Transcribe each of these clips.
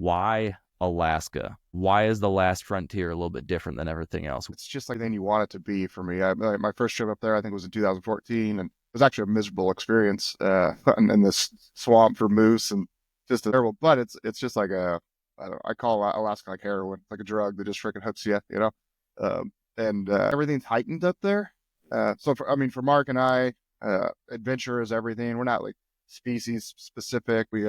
why Alaska? Why is the last frontier a little bit different than everything else? It's just like anything you want it to be for me. My first trip up there, I think, was in 2014, and it was actually a miserable experience in this swamp for moose and just a terrible. But it's just like I call Alaska like heroin, like a drug that just freaking hooks you, you know. And everything's heightened up there. I mean, for Mark and I, adventure is everything. We're not like species specific. We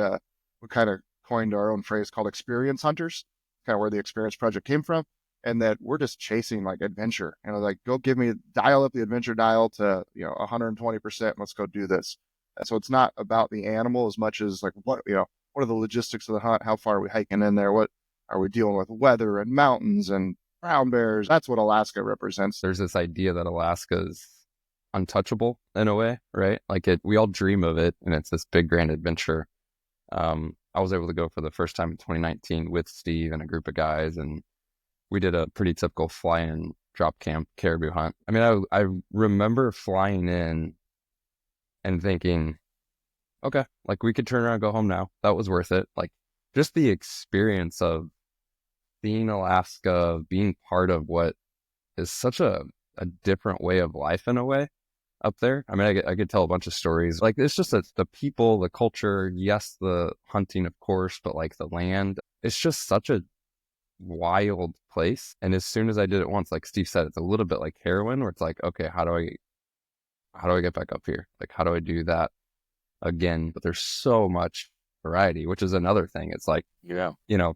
kind of coined our own phrase called experience hunters, kind of where the experience project came from, and that we're just chasing like adventure. And like, go give me dial up the adventure dial to 120%. Let's go do this. And so it's not about the animal as much as like what are the logistics of the hunt? How far are we hiking in there? What are we dealing with? Weather and mountains and brown bears. That's what Alaska represents. There's this idea that Alaska is untouchable in a way, right? Like we all dream of it, and it's this big grand adventure. I was able to go for the first time in 2019 with Steve and a group of guys, and we did a pretty typical fly-in drop camp caribou hunt. I mean, I remember flying in and thinking, okay, like we could turn around and go home now. That was worth it. Like just the experience of being Alaska, being part of what is such a different way of life in a way up there. I mean, I could tell a bunch of stories. Like it's just the people, the culture, yes, the hunting, of course, but like the land, it's just such a wild place. And as soon as I did it once, like Steve said, it's a little bit like heroin where it's like, okay, how do I get back up here? Like, how do I do that again? But there's so much variety, which is another thing. It's like,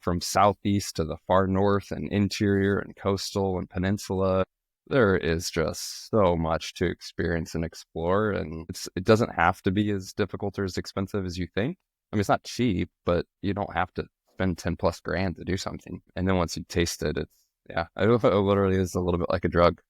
from southeast to the far north and interior and coastal and peninsula, there is just so much to experience and explore. And it doesn't have to be as difficult or as expensive as you think. I mean, it's not cheap, but you don't have to spend 10 plus grand to do something. And then once you taste it, it literally is a little bit like a drug.